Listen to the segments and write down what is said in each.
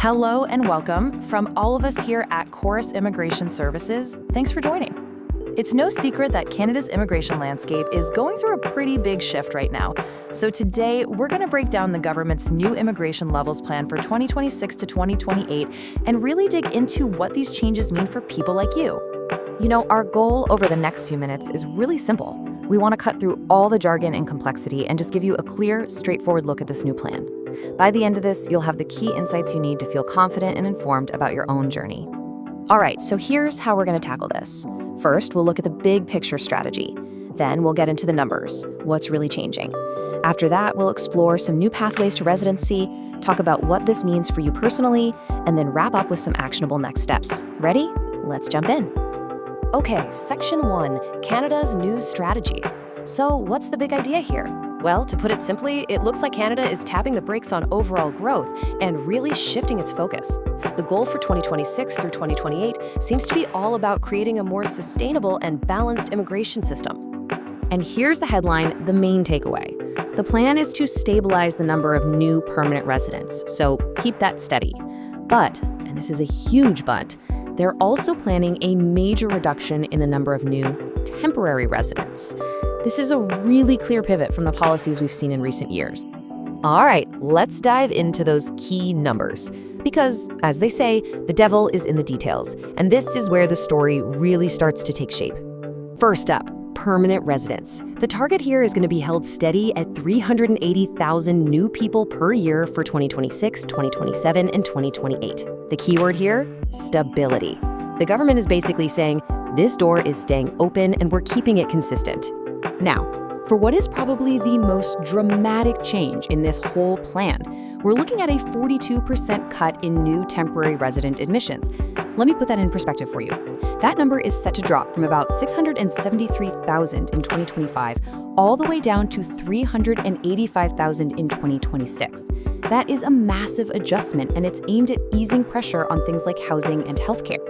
Hello and welcome from all of us here at Corus Immigration Services. Thanks for joining. It's no secret that Canada's immigration landscape is going through a pretty big shift right now. So today, we're going to break down the government's new immigration levels plan for 2026 to 2028 and really dig into what these changes mean for people like you. You know, our goal over the next few minutes is really simple. We want to cut through all the jargon and complexity and just give you a clear, straightforward look at this new plan. By the end of this, you'll have the key insights you need to feel confident and informed about your own journey. All right, so here's how we're going to tackle this. First, we'll look at the big picture strategy. Then we'll get into the numbers, what's really changing. After that, we'll explore some new pathways to residency, talk about what this means for you personally, and then wrap up with some actionable next steps. Ready? Let's jump in. Okay, Section 1, Canada's new strategy. So what's the big idea here? Well, to put it simply, it looks like Canada is tapping the brakes on overall growth and really shifting its focus. The goal for 2026 through 2028 seems to be all about creating a more sustainable and balanced immigration system. And here's the headline, the main takeaway. The plan is to stabilize the number of new permanent residents, so keep that steady. But, and this is a huge but, they're also planning a major reduction in the number of new temporary residents. This is a really clear pivot from the policies we've seen in recent years. All right, let's dive into those key numbers. Because, as they say, the devil is in the details, and this is where the story really starts to take shape. First up, permanent residents. The target here is going to be held steady at 380,000 new people per year for 2026, 2027, and 2028. The keyword here, stability. The government is basically saying, this door is staying open and we're keeping it consistent. Now, for what is probably the most dramatic change in this whole plan, we're looking at a 42% cut in new temporary resident admissions. Let me put that in perspective for you. That number is set to drop from about 673,000 in 2025 all the way down to 385,000 in 2026. That is a massive adjustment, and it's aimed at easing pressure on things like housing and healthcare.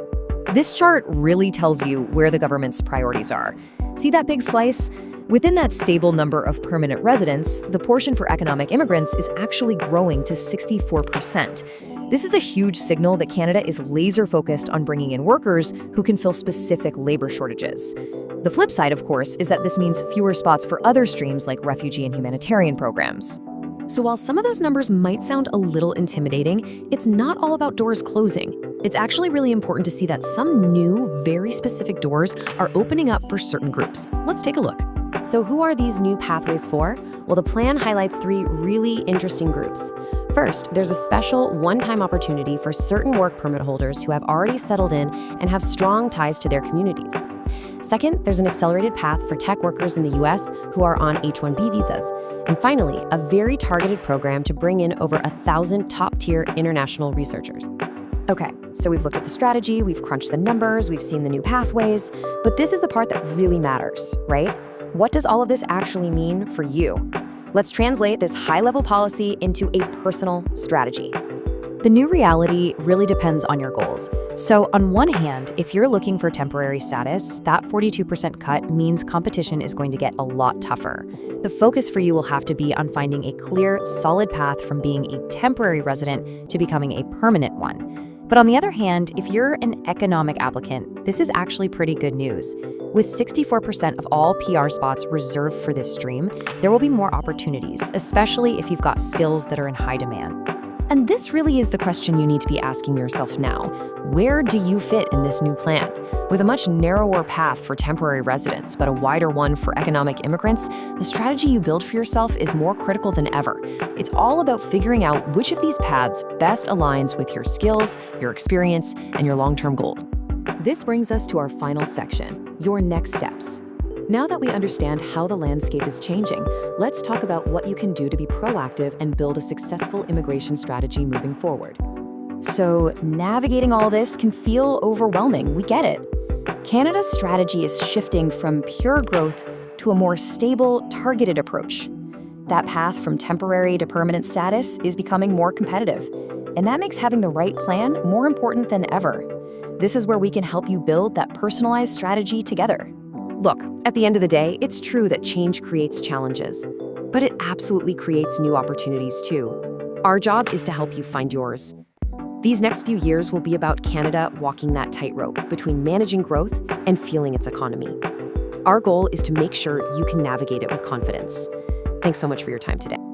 This chart really tells you where the government's priorities are. See that big slice? Within that stable number of permanent residents, the portion for economic immigrants is actually growing to 64%. This is a huge signal that Canada is laser-focused on bringing in workers who can fill specific labor shortages. The flip side, of course, is that this means fewer spots for other streams like refugee and humanitarian programs. So while some of those numbers might sound a little intimidating, it's not all about doors closing. It's actually really important to see that some new, very specific doors are opening up for certain groups. Let's take a look. So who are these new pathways for? Well, the plan highlights three really interesting groups. First, there's a special one-time opportunity for certain work permit holders who have already settled in and have strong ties to their communities. Second, there's an accelerated path for tech workers in the US who are on H-1B visas. And finally, a very targeted program to bring in over 1,000 top-tier international researchers. Okay, so we've looked at the strategy, we've crunched the numbers, we've seen the new pathways, but this is the part that really matters, right? What does all of this actually mean for you? Let's translate this high-level policy into a personal strategy. The new reality really depends on your goals. So on one hand, if you're looking for temporary status, that 42% cut means competition is going to get a lot tougher. The focus for you will have to be on finding a clear, solid path from being a temporary resident to becoming a permanent one. But on the other hand, if you're an economic applicant, this is actually pretty good news. With 64% of all PR spots reserved for this stream, there will be more opportunities, especially if you've got skills that are in high demand. And this really is the question you need to be asking yourself now. Where do you fit in this new plan? With a much narrower path for temporary residents, but a wider one for economic immigrants, the strategy you build for yourself is more critical than ever. It's all about figuring out which of these paths best aligns with your skills, your experience, and your long-term goals. This brings us to our final section, your next steps. Now that we understand how the landscape is changing, let's talk about what you can do to be proactive and build a successful immigration strategy moving forward. So, navigating all this can feel overwhelming, we get it. Canada's strategy is shifting from pure growth to a more stable, targeted approach. That path from temporary to permanent status is becoming more competitive, and that makes having the right plan more important than ever. This is where we can help you build that personalized strategy together. Look, at the end of the day, it's true that change creates challenges, but it absolutely creates new opportunities too. Our job is to help you find yours. These next few years will be about Canada walking that tightrope between managing growth and fueling its economy. Our goal is to make sure you can navigate it with confidence. Thanks so much for your time today.